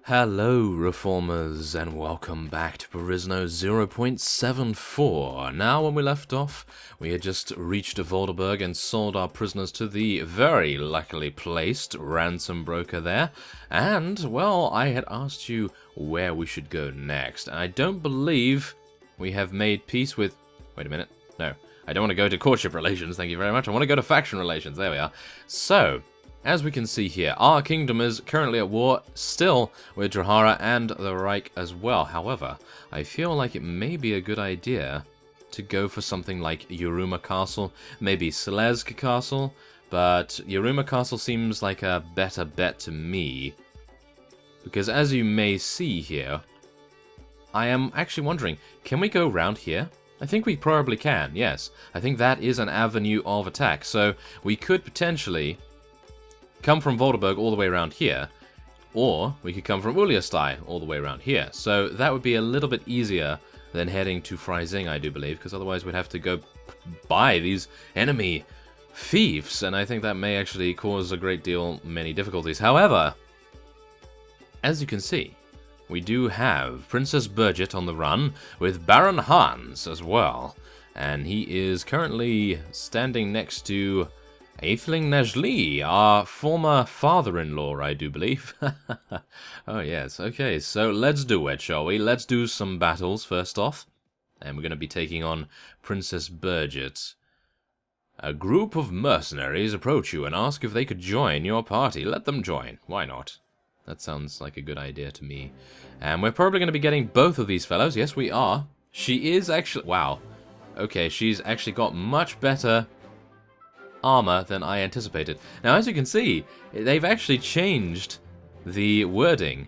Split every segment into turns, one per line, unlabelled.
Hello, Reformers, and welcome back to Perisno 0.74. Now, when we left off, we had just reached Volderburg and sold our prisoners to the very luckily placed ransom broker there. And, well, I had asked you where we should go next, and I don't believe we have made peace with... Wait a minute. No, I don't want to go to courtship relations, thank you very much. I want to go to faction relations. There we are. So... as we can see here, our kingdom is currently at war, still, with Drahara and the Reich as well. However, I feel like it may be a good idea to go for something like Yuma Castle, maybe Slezsk Castle, but Yuma Castle seems like a better bet to me. Because as you may see here, I am actually wondering, can we go round here? I think we probably can, yes. I think that is an avenue of attack, so we could potentially... come from Volderburg all the way around here, or we could come from Uliastai all the way around here. So that would be a little bit easier than heading to Freising, I do believe, because otherwise we'd have to go buy these enemy fiefs, and I think that may actually cause a great deal many difficulties. However, as you can see, we do have Princess Burget on the run, with Baron Hans as well, and he is currently standing next to Atheling Najli, our former father-in-law, I do believe. Oh, yes. Okay, so let's do it, shall we? Let's do some battles first off. And we're going to be taking on Princess Burget. A group of mercenaries approach you and ask if they could join your party. Let them join. Why not? That sounds like a good idea to me. And we're probably going to be getting both of these fellows. Yes, we are. She is actually... wow. Okay, she's actually got much better... armor than I anticipated. Now, as you can see, they've actually changed the wording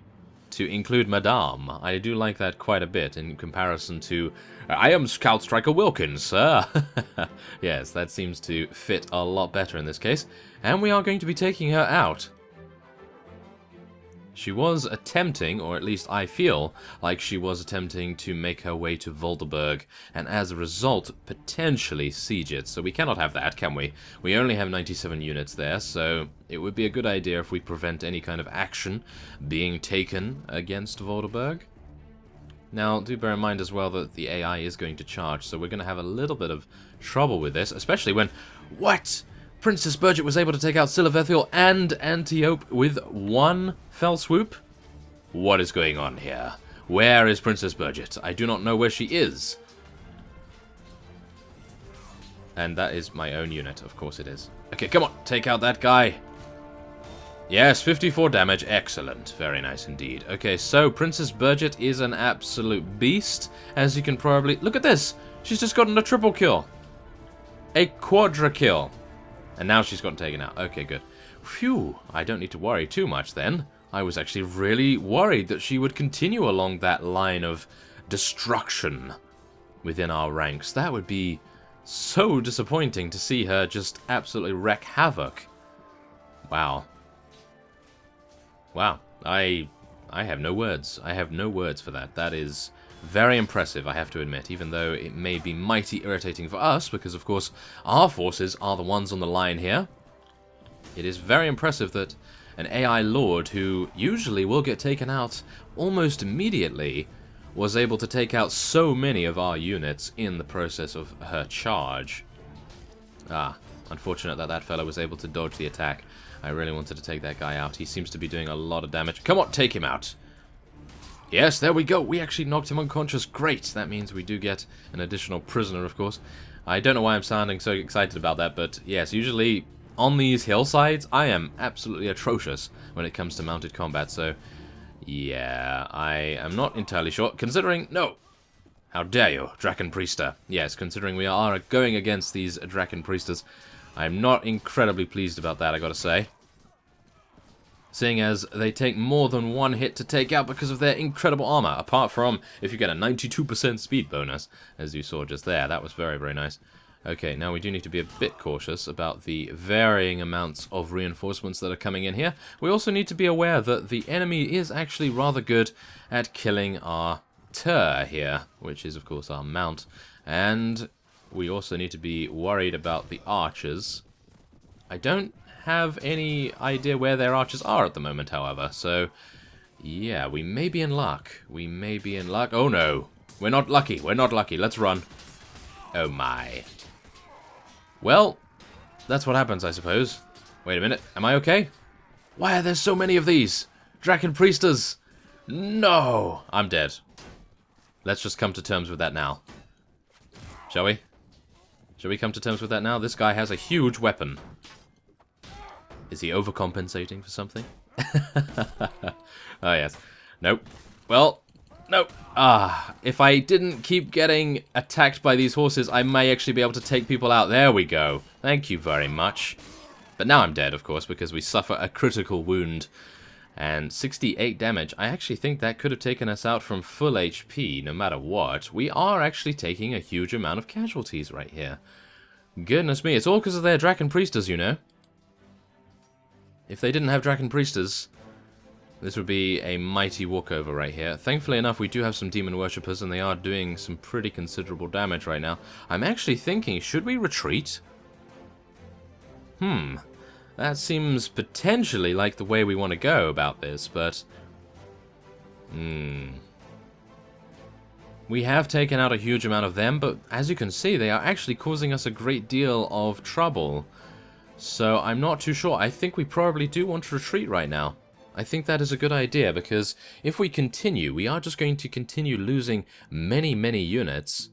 to include Madame. I do like that quite a bit in comparison to, I am Scout Striker Wilkins, sir. Yes, that seems to fit a lot better in this case. And we are going to be taking her out. She was attempting, or at least I feel like she was attempting to make her way to Volderburg, and as a result, potentially siege it. So we cannot have that, can we? We only have 97 units there, so it would be a good idea if we prevent any kind of action being taken against Volderburg. Now, do bear in mind as well that the AI is going to charge, so we're going to have a little bit of trouble with this, especially when... what?! Princess Burget was able to take out Silavethiel and Antiope with one fell swoop? What is going on here? Where is Princess Burget? I do not know where she is. And that is my own unit, of course it is. Okay, come on, take out that guy. Yes, 54 damage, excellent. Very nice indeed. Okay, so Princess Burget is an absolute beast, as you can probably... look at this! She's just gotten a triple kill. A quadra kill. And now she's gotten taken out. Okay, good. Phew, I don't need to worry too much then. I was actually really worried that she would continue along that line of destruction within our ranks. That would be so disappointing to see her just absolutely wreak havoc. Wow. Wow. I have no words. I have no words for that. That is... very impressive, I have to admit, even though it may be mighty irritating for us, because of course our forces are the ones on the line here. It is very impressive that an AI Lord, who usually will get taken out almost immediately, was able to take out so many of our units in the process of her charge. Ah, unfortunate that that fellow was able to dodge the attack. I really wanted to take that guy out. He seems to be doing a lot of damage. Come on, take him out! Yes, there we go. We actually knocked him unconscious. Great. That means we do get an additional prisoner, of course. I don't know why I'm sounding so excited about that, but yes, usually on these hillsides, I am absolutely atrocious when it comes to mounted combat, so yeah, I am not entirely sure. Considering... no! How dare you, Draken Priester. Yes, considering we are going against these Draken Priesters, I'm not incredibly pleased about that, I gotta say. Seeing as they take more than one hit to take out because of their incredible armor, apart from if you get a 92% speed bonus, as you saw just there. That was very, very nice. Okay, now we do need to be a bit cautious about the varying amounts of reinforcements that are coming in here. We also need to be aware that the enemy is actually rather good at killing our Tur here, which is, of course, our mount. And we also need to be worried about the archers. I don't have any idea where their archers are at the moment, however, so Yeah, we may be in luck. We may be in luck. Oh no. We're not lucky. We're not lucky. Let's run. Oh my. Well, that's what happens, I suppose. Wait a minute. Am I okay? Why are there so many of these? Draken Priesters! No! I'm dead. Let's just come to terms with that now. Shall we? Shall we come to terms with that now? This guy has a huge weapon. Is he overcompensating for something? Oh, yes. Nope. Well, nope. If I didn't keep getting attacked by these horses, I may actually be able to take people out. There we go. Thank you very much. But now I'm dead, of course, because we suffer a critical wound. And 68 damage. I actually think that could have taken us out from full HP, no matter what. We are actually taking a huge amount of casualties right here. Goodness me, it's all because of their Draken Priesters, you know. If they didn't have Draken Priesters, this would be a mighty walkover right here. Thankfully enough, we do have some Demon Worshippers, and they are doing some pretty considerable damage right now. I'm actually thinking, should we retreat? That seems potentially like the way we want to go about this, but... We have taken out a huge amount of them, but as you can see, they are actually causing us a great deal of trouble. So I'm not too sure. I think we probably do want to retreat right now. I think that is a good idea, because if we continue, we are just going to continue losing many, many units,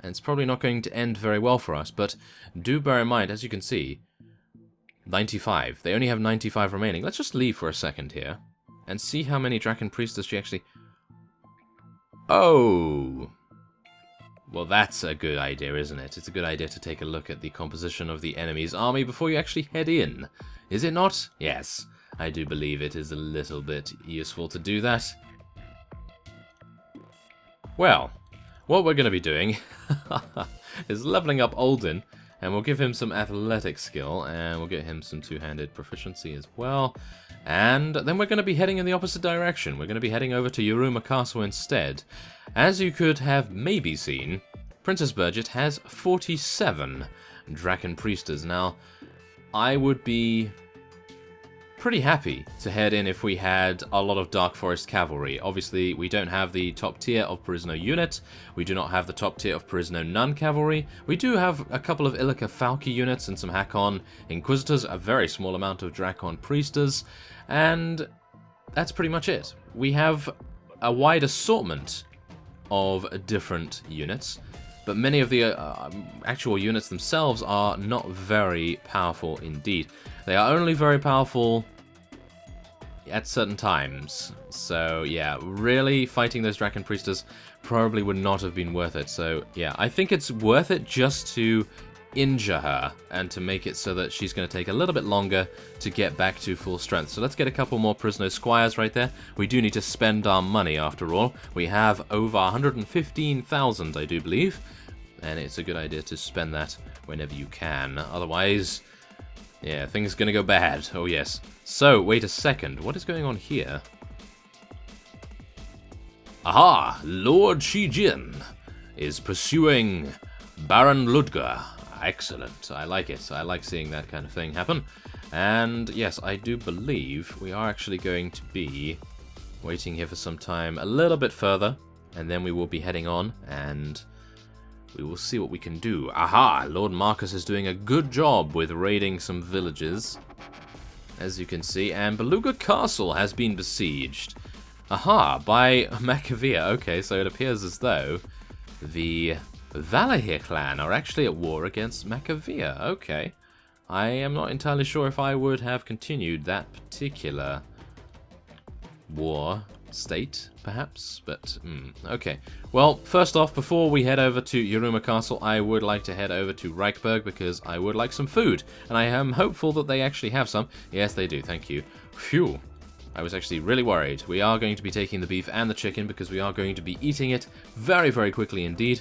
and it's probably not going to end very well for us. But do bear in mind, as you can see, 95. They only have 95 remaining. Let's just leave for a second here and see how many Draken Priestess she actually... Oh! Well, that's a good idea, isn't it? It's a good idea to take a look at the composition of the enemy's army before you actually head in. Is it not? Yes. I do believe it is a little bit useful to do that. Well, what we're going to be doing is leveling up Olden. And we'll give him some athletic skill, and we'll get him some two-handed proficiency as well. And then we're going to be heading in the opposite direction. We're going to be heading over to Yuma Castle instead. As you could have maybe seen, Princess Burget has 47 Draken Priesters. Now, I would be pretty happy to head in if we had a lot of Dark Forest cavalry. Obviously, we don't have the top tier of Perisno unit. We do not have the top tier of Perisno Nun cavalry. We do have a couple of Illica Falki units and some Hakon Inquisitors, a very small amount of Drakon Priesters, and that's pretty much it. We have a wide assortment of different units, but many of the actual units themselves are not very powerful indeed. They are only very powerful at certain times. So yeah, really fighting those Draken Priesters probably would not have been worth it. So yeah, I think it's worth it just to injure her and to make it so that she's going to take a little bit longer to get back to full strength. So let's get a couple more Prisoner Squires right there. We do need to spend our money after all. We have over 115,000, I do believe, and it's a good idea to spend that whenever you can. Otherwise, yeah, things are going to go bad. Oh yes. So, wait a second. What is going on here? Aha! Lord Shijin is pursuing Baron Ludger. Excellent. I like it. I like seeing that kind of thing happen. And yes, I do believe we are actually going to be waiting here for some time a little bit further, and then we will be heading on, and we will see what we can do. Aha! Lord Marcus is doing a good job with raiding some villages, as you can see, and Beluga Castle has been besieged. Aha! By Macavia. Okay, so it appears as though the Valahir clan are actually at war against Macavia. Okay. I am not entirely sure if I would have continued that particular war state, perhaps, but okay. Well, first off, before we head over to Yuma Castle, I would like to head over to Reichberg because I would like some food, and I am hopeful that they actually have some. Yes, they do, thank you. Phew. I was actually really worried. We are going to be taking the beef and the chicken because we are going to be eating it very, very quickly indeed,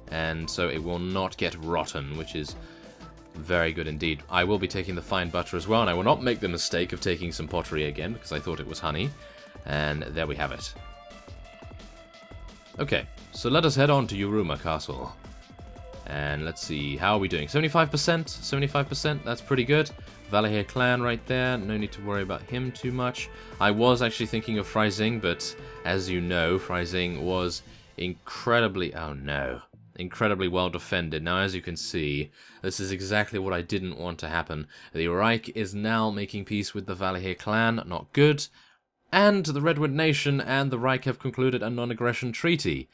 and so it will not get rotten, which is very good indeed. I will be taking the fine butter as well, and I will not make the mistake of taking some pottery again because I thought it was honey. And there we have it. Okay, so let us head on to Yuma Castle. And let's see, how are we doing? 75%? 75%, that's pretty good. Valahir clan right there. No need to worry about him too much. I was actually thinking of Freising, but as you know, Freising was incredibly... oh no. Incredibly well defended. Now, as you can see, this is exactly what I didn't want to happen. The Reich is now making peace with the Valahir clan. Not good. And the Redwood Nation and the Reich have concluded a non-aggression treaty.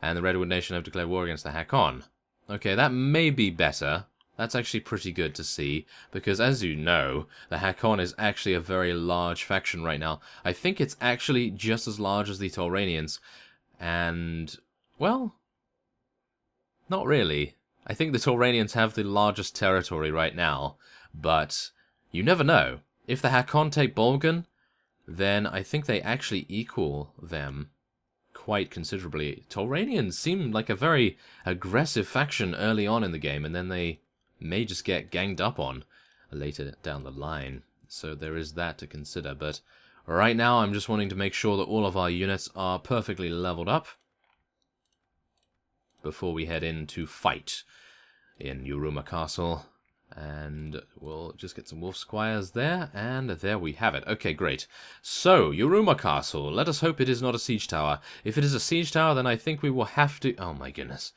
And the Redwood Nation have declared war against the Hakon. Okay, that may be better. That's actually pretty good to see, because as you know, the Hakon is actually a very large faction right now. I think it's actually just as large as the Tauranians. And, well, not really. I think the Tauranians have the largest territory right now, but you never know. If the Hakon take Bolgan, then I think they actually equal them quite considerably. Tauranians seem like a very aggressive faction early on in the game, and then they may just get ganged up on later down the line. So there is that to consider, but right now I'm just wanting to make sure that all of our units are perfectly leveled up before we head in to fight in Yuma Castle. And we'll just get some wolf squires there, and there we have it. Okay, great. So, Yuma Castle. Let us hope it is not a siege tower. If it is a siege tower, then I think we will have to... oh my goodness.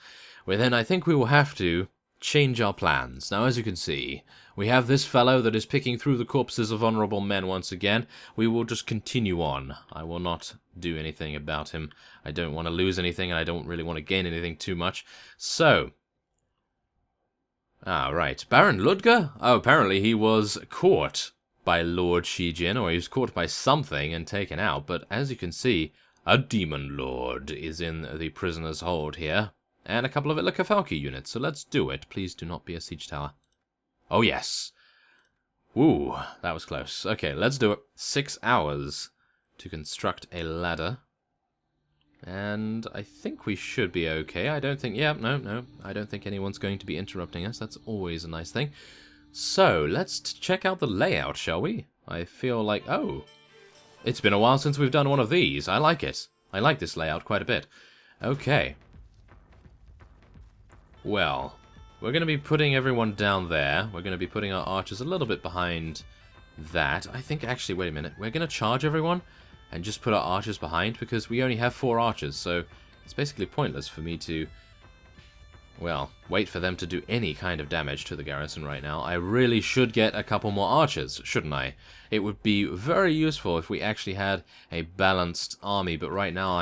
Well, then I think we will have to change our plans. Now, as you can see, we have this fellow that is picking through the corpses of honorable men once again. We will just continue on. I will not do anything about him. I don't want to lose anything, and I don't really want to gain anything too much. So... ah, right. Baron Ludger? Oh, apparently he was caught by Lord Shijin, or he was caught by something and taken out. But as you can see, a demon lord is in the prisoner's hold here. And a couple of Illicafalki units, so let's do it. Please do not be a siege tower. Oh, yes. Ooh, that was close. Okay, let's do it. 6 hours to construct a ladder. And I think we should be okay. I don't think... yeah, no. I don't think anyone's going to be interrupting us. That's always a nice thing. So, let's check out the layout, shall we? I feel like... oh, it's been a while since we've done one of these. I like it. I like this layout quite a bit. Okay. Well, we're going to be putting everyone down there. We're going to be putting our archers a little bit behind that. I think, actually, wait a minute. We're going to charge everyone and just put our archers behind, because we only have 4 archers, so it's basically pointless for me to, well, wait for them to do any kind of damage to the garrison right now. I really should get a couple more archers, shouldn't I? It would be very useful if we actually had a balanced army, but right now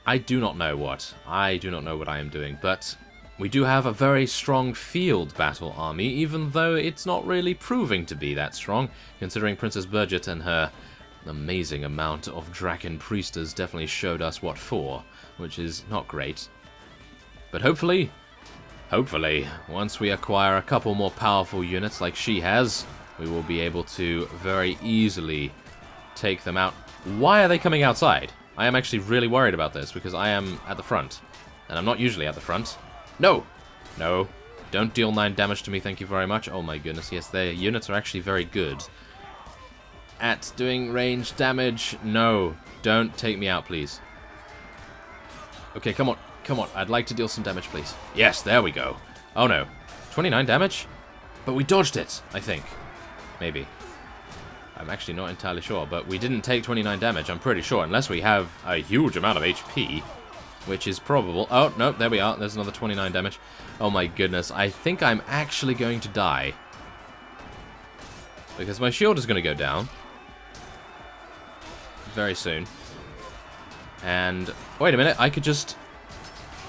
I do not know what. I do not know what I am doing, but we do have a very strong field battle army, even though it's not really proving to be that strong, considering Princess Burget and her amazing amount of Draken Priesters definitely showed us what for, which is not great. But hopefully, once we acquire a couple more powerful units like she has, we will be able to very easily take them out. Why are they coming outside? I am actually really worried about this, because I am at the front, and I'm not usually at the front. No! No. Don't deal 9 damage to me, thank you very much. Oh my goodness, yes, their units are actually very good at doing range damage. No, don't take me out, please. Okay, come on. Come on. I'd like to deal some damage, please. Yes, there we go. Oh, no. 29 damage? But we dodged it, I think. Maybe. I'm actually not entirely sure, but we didn't take 29 damage, I'm pretty sure, unless we have a huge amount of HP, which is probable. Oh, no, there we are. There's another 29 damage. Oh, my goodness. I think I'm actually going to die, because my shield is going to go down very soon. And wait a minute, I could just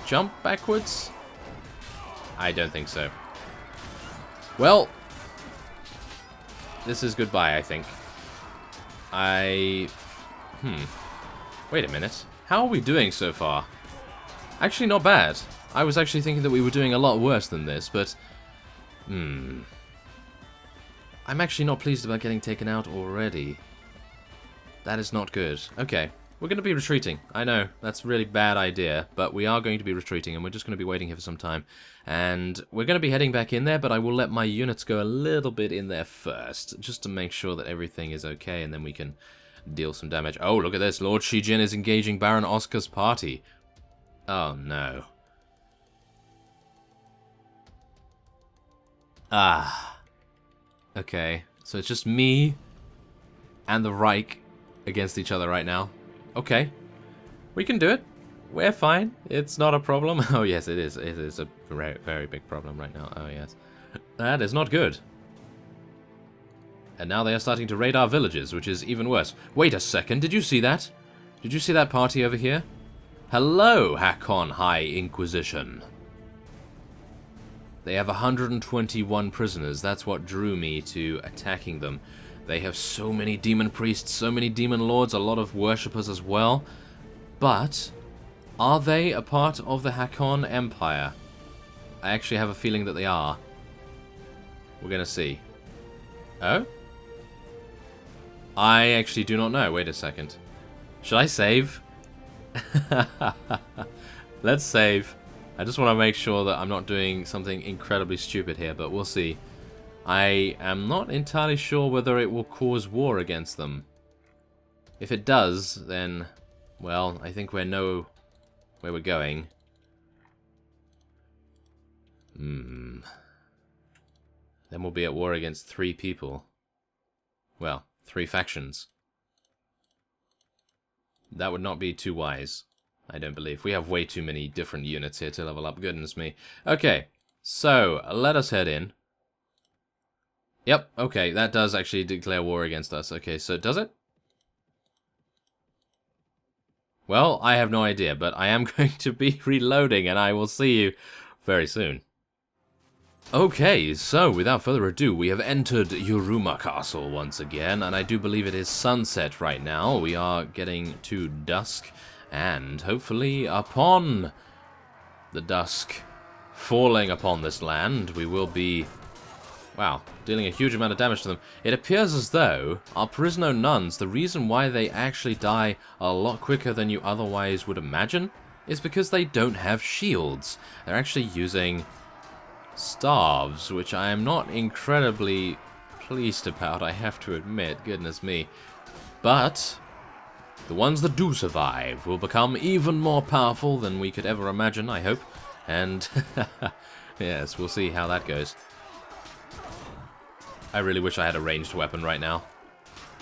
jump backwards? I don't think so. Well, this is goodbye, I think. Wait a minute. How are we doing so far? Actually, not bad. I was actually thinking that we were doing a lot worse than this, but... I'm actually not pleased about getting taken out already. That is not good. Okay, we're going to be retreating. I know, that's a really bad idea, but we are going to be retreating, and we're just going to be waiting here for some time. And we're going to be heading back in there, but I will let my units go a little bit in there first, just to make sure that everything is okay, and then we can deal some damage. Oh, look at this. Lord Shijin is engaging Baron Oscar's party. Oh, no. Ah. Okay, so it's just me and the Reich against each other right now. Okay, we can do it. We're fine. It's not a problem. Oh yes, it is. It is a very, very big problem right now. Oh yes. That is not good. And now they are starting to raid our villages, which is even worse. Wait a second, did you see that? Did you see that party over here? Hello, Hakon High Inquisition. They have 121 prisoners. That's what drew me to attacking them. They have so many demon priests, so many demon lords, a lot of worshippers as well. But are they a part of the Hakon Empire? I actually have a feeling that they are. We're gonna see. Oh? I actually do not know. Wait a second. Should I save? Let's save. I just want to make sure that I'm not doing something incredibly stupid here, but we'll see. I am not entirely sure whether it will cause war against them. If it does, then, well, I think we know where we're going. Then we'll be at war against 3 people. Well, 3 factions. That would not be too wise, I don't believe. We have way too many different units here to level up, goodness me. Okay, so let us head in. Yep, okay, that does actually declare war against us. Okay, so does it? Well, I have no idea, but I am going to be reloading, and I will see you very soon. Okay, so without further ado, we have entered Yuma Castle once again, and I do believe it is sunset right now. We are getting to dusk, and hopefully upon the dusk falling upon this land, we will be, wow, dealing a huge amount of damage to them. It appears as though our Perisno nuns, the reason why they actually die a lot quicker than you otherwise would imagine, is because they don't have shields. They're actually using staves, which I am not incredibly pleased about, I have to admit, goodness me. But the ones that do survive will become even more powerful than we could ever imagine, I hope. And yes, we'll see how that goes. I really wish I had a ranged weapon right now.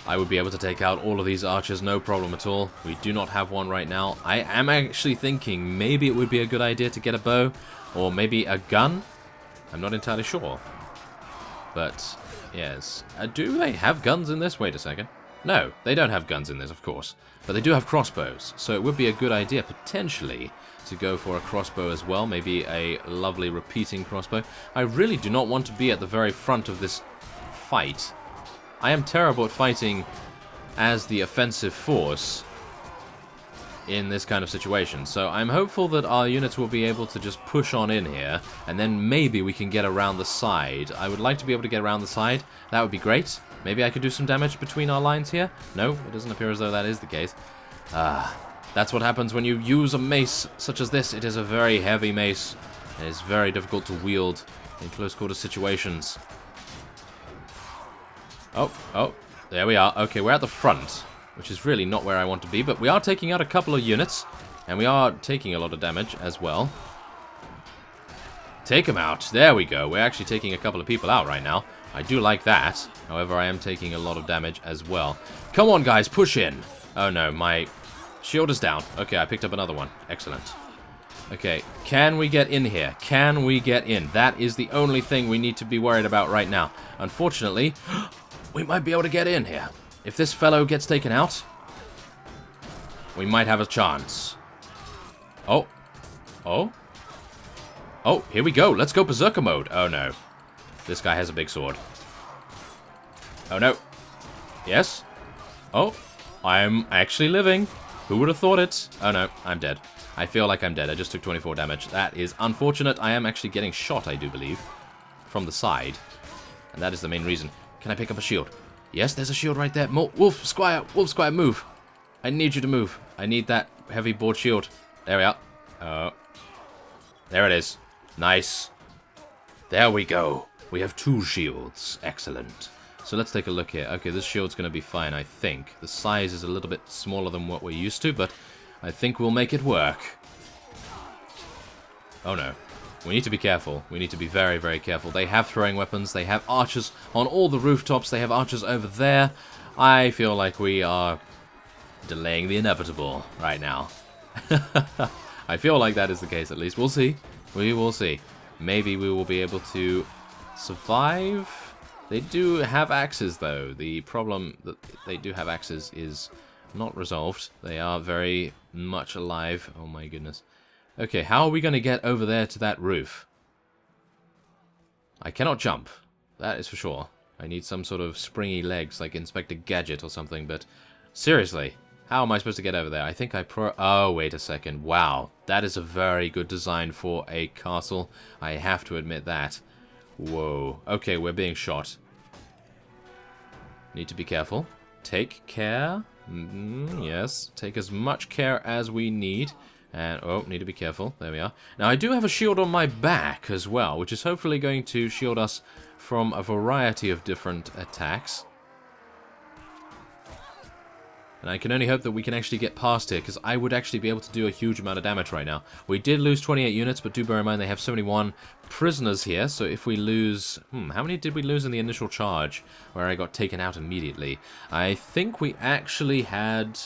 I would be able to take out all of these archers, no problem at all. We do not have one right now. I am actually thinking maybe it would be a good idea to get a bow, or maybe a gun. I'm not entirely sure. But, yes. Do they have guns in this? Wait a second. No, they don't have guns in this, of course. But they do have crossbows, so it would be a good idea, potentially, to go for a crossbow as well. Maybe a lovely repeating crossbow. I really do not want to be at the very front of this fight. I am terrible at fighting as the offensive force in this kind of situation, so I'm hopeful that our units will be able to just push on in here, and then maybe we can get around the side. I would like to be able to get around the side. That would be great. Maybe I could do some damage between our lines here? No, it doesn't appear as though that is the case. That's what happens when you use a mace such as this. It is a very heavy mace. It is very difficult to wield in close quarter situations. Oh, there we are. Okay, we're at the front, which is really not where I want to be, but we are taking out a couple of units, and we are taking a lot of damage as well. Take them out. There we go. We're actually taking a couple of people out right now. I do like that. However, I am taking a lot of damage as well. Come on, guys, push in. Oh, no, my shield is down. Okay, I picked up another one. Excellent. Okay, can we get in here? Can we get in? That is the only thing we need to be worried about right now. Unfortunately, we might be able to get in here. If this fellow gets taken out, we might have a chance. Oh, here we go. Let's go berserker mode. Oh, no. This guy has a big sword. Oh, no. Yes? Oh, I'm actually living. Who would have thought it? Oh, no. I'm dead. I feel like I'm dead. I just took 24 damage. That is unfortunate. I am actually getting shot, I do believe, from the side. And that is the main reason. Can I pick up a shield? Yes, there's a shield right there. Wolf Squire, move. I need you to move. I need that heavy board shield. There we are. There it is. Nice. There we go. We have 2 shields. Excellent. So let's take a look here. Okay, this shield's going to be fine, I think. The size is a little bit smaller than what we're used to, but I think we'll make it work. Oh, no. We need to be careful. We need to be very, very careful. They have throwing weapons. They have archers on all the rooftops. They have archers over there. I feel like we are delaying the inevitable right now. I feel like that is the case, at least. We'll see. We will see. Maybe we will be able to survive. They do have axes, though. The problem that they do have axes is not resolved. They are very much alive. Oh my goodness. Okay, how are we going to get over there to that roof? I cannot jump. That is for sure. I need some sort of springy legs, like Inspector Gadget or something, but seriously, how am I supposed to get over there? I think oh, wait a second. Wow, that is a very good design for a castle. I have to admit that. Whoa. Okay, we're being shot. Need to be careful. Take care. Yes, take as much care as we need. And, oh, need to be careful. There we are. Now, I do have a shield on my back as well, which is hopefully going to shield us from a variety of different attacks. And I can only hope that we can actually get past here, because I would actually be able to do a huge amount of damage right now. We did lose 28 units, but do bear in mind they have 71 prisoners here, so if we lose... how many did we lose in the initial charge, where I got taken out immediately? I think we actually had...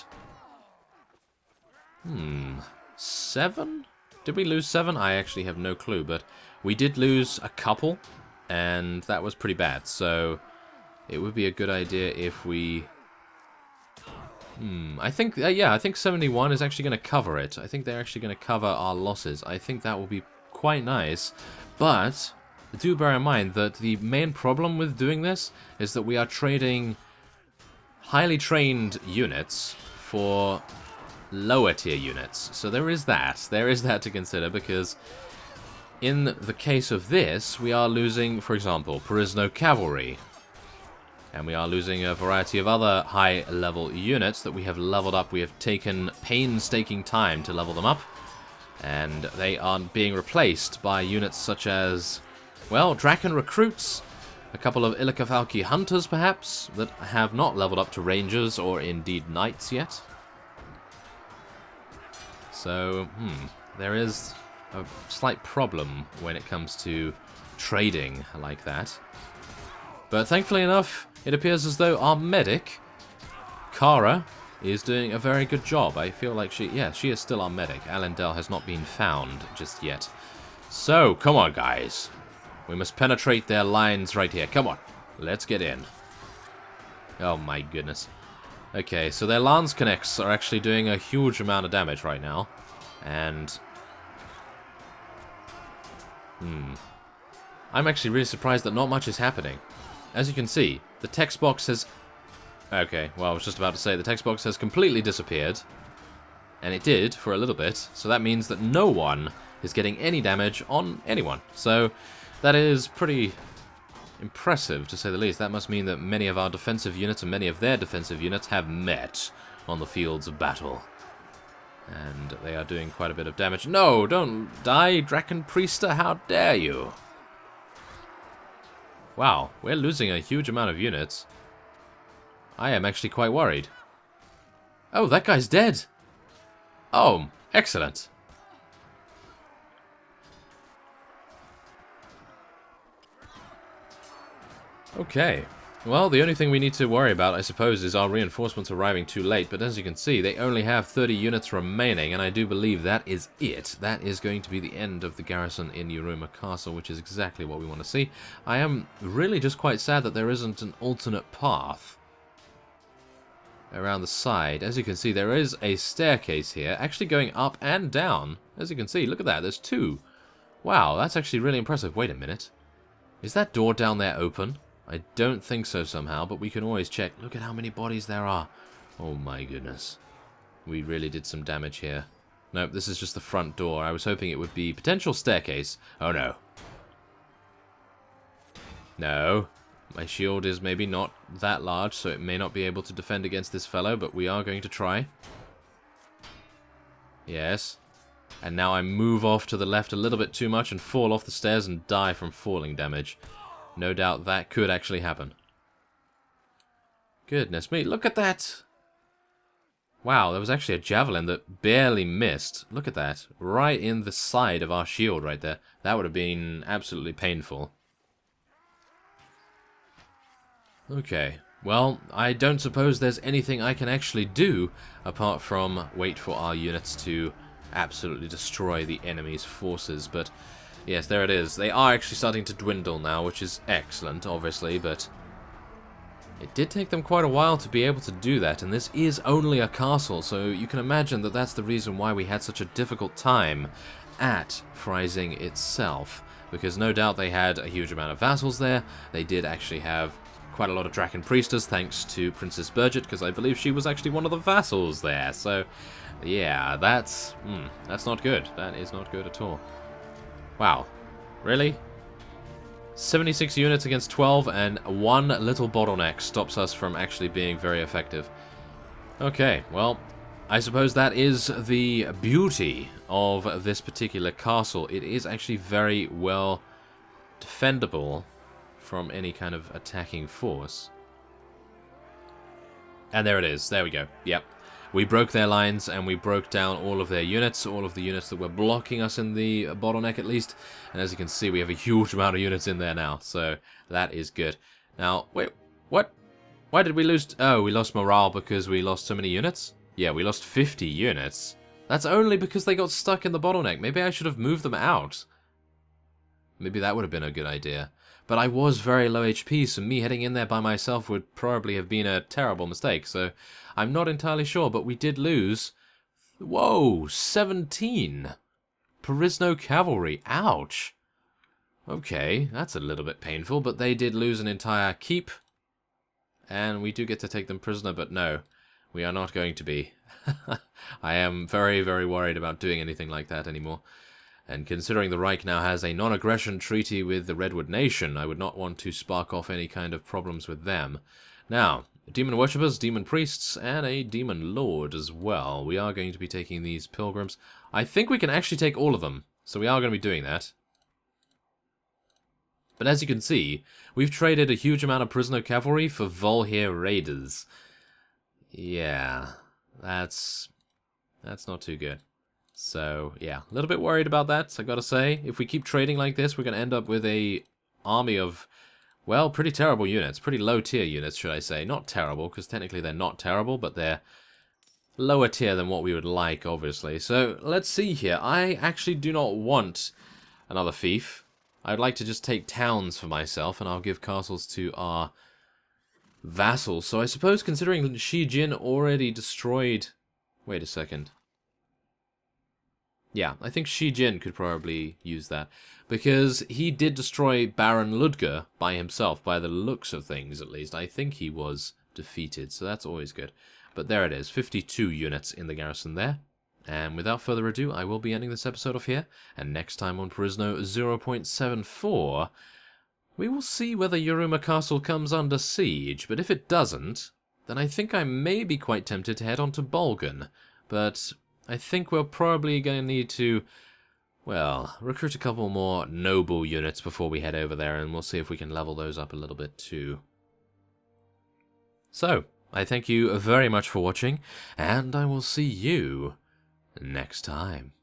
7? Did we lose 7? I actually have no clue, but we did lose a couple, and that was pretty bad, so it would be a good idea if we... I think, yeah, I think 71 is actually going to cover it. I think they're actually going to cover our losses. I think that will be quite nice, but do bear in mind that the main problem with doing this is that we are trading highly trained units for lower tier units. So there is that. There is that to consider, because in the case of this, we are losing, for example, Perisno cavalry. And we are losing a variety of other high-level units that we have leveled up. We have taken painstaking time to level them up. And they are being replaced by units such as, well, Draken recruits, a couple of Illicafalki hunters, perhaps, that have not leveled up to rangers or indeed knights yet. So, there is a slight problem when it comes to trading like that. But thankfully enough, it appears as though our medic, Kara, is doing a very good job. I feel like she is still our medic. Allendale has not been found just yet. So, come on, guys. We must penetrate their lines right here. Come on, let's get in. Oh my goodness. Okay, so their lance connects are actually doing a huge amount of damage right now. And... I'm actually really surprised that not much is happening. As you can see, the text box has... Okay, well, I was just about to say, the text box has completely disappeared. And it did, for a little bit. So that means that no one is getting any damage on anyone. So, that is pretty impressive, to say the least. That must mean that many of our defensive units and many of their defensive units have met on the fields of battle. And they are doing quite a bit of damage. No, don't die, Draken Priester, how dare you! Wow, we're losing a huge amount of units. I am actually quite worried. Oh, that guy's dead! Oh, excellent. Okay. Well, the only thing we need to worry about, I suppose, is our reinforcements arriving too late. But as you can see, they only have 30 units remaining, and I do believe that is it. That is going to be the end of the garrison in Yuma Castle, which is exactly what we want to see. I am really just quite sad that there isn't an alternate path around the side. As you can see, there is a staircase here, actually going up and down. As you can see, look at that, there's two. Wow, that's actually really impressive. Wait a minute. Is that door down there open? I don't think so somehow, but we can always check. Look at how many bodies there are. Oh my goodness. We really did some damage here. Nope, this is just the front door. I was hoping it would be potential staircase. Oh no. No. My shield is maybe not that large, so it may not be able to defend against this fellow, but we are going to try. Yes. And now I move off to the left a little bit too much and fall off the stairs and die from falling damage. No doubt that could actually happen. Goodness me, look at that! Wow, there was actually a javelin that barely missed. Look at that. Right in the side of our shield right there. That would have been absolutely painful. Okay. Well, I don't suppose there's anything I can actually do apart from wait for our units to absolutely destroy the enemy's forces. But yes, there it is. They are actually starting to dwindle now, which is excellent, obviously, but it did take them quite a while to be able to do that, and this is only a castle, so you can imagine that that's the reason why we had such a difficult time at Freising itself, because no doubt they had a huge amount of vassals there. They did actually have quite a lot of Draken Priestess, thanks to Princess Burget, because I believe she was actually one of the vassals there, so yeah, that's not good. That is not good at all. Wow. Really? 76 units against 12, and one little bottleneck stops us from actually being very effective. Okay, well, I suppose that is the beauty of this particular castle. It is actually very well defendable from any kind of attacking force. And there it is. There we go. Yep. We broke their lines, and we broke down all of their units, all of the units that were blocking us in the bottleneck at least. And as you can see, we have a huge amount of units in there now, so that is good. Now, wait, what? Why did we lose? Oh, we lost morale because we lost so many units? Yeah, we lost 50 units. That's only because they got stuck in the bottleneck. Maybe I should have moved them out. Maybe that would have been a good idea. But I was very low HP, so me heading in there by myself would probably have been a terrible mistake. So I'm not entirely sure, but we did lose. Whoa, 17. Perisno cavalry. Ouch. Okay, that's a little bit painful, but they did lose an entire keep. And we do get to take them prisoner, but no, we are not going to be. I am very, very worried about doing anything like that anymore. And considering the Reich now has a non-aggression treaty with the Redwood Nation, I would not want to spark off any kind of problems with them. Now, demon worshippers, demon priests, and a demon lord as well. We are going to be taking these pilgrims. I think we can actually take all of them, so we are going to be doing that. But as you can see, we've traded a huge amount of prisoner cavalry for Volhir raiders. Yeah, that's not too good. So, yeah, a little bit worried about that, I gotta say. If we keep trading like this, we're gonna end up with a army of, well, pretty terrible units. Pretty low-tier units, should I say. Not terrible, because technically they're not terrible, but they're lower tier than what we would like, obviously. So, let's see here. I actually do not want another fief. I'd like to just take towns for myself, and I'll give castles to our vassals. So I suppose, considering Shi Jin already destroyed... Wait a second. Yeah, I think Shi Jin could probably use that, because he did destroy Baron Ludger by himself, by the looks of things at least. I think he was defeated, so that's always good. But there it is, 52 units in the garrison there. And without further ado, I will be ending this episode off here, and next time on Perisno 0.74, we will see whether Yuma Castle comes under siege, but if it doesn't, then I think I may be quite tempted to head on to Bolgan, but I think we're probably going to need to, well, recruit a couple more noble units before we head over there, and we'll see if we can level those up a little bit too. So, I thank you very much for watching, and I will see you next time.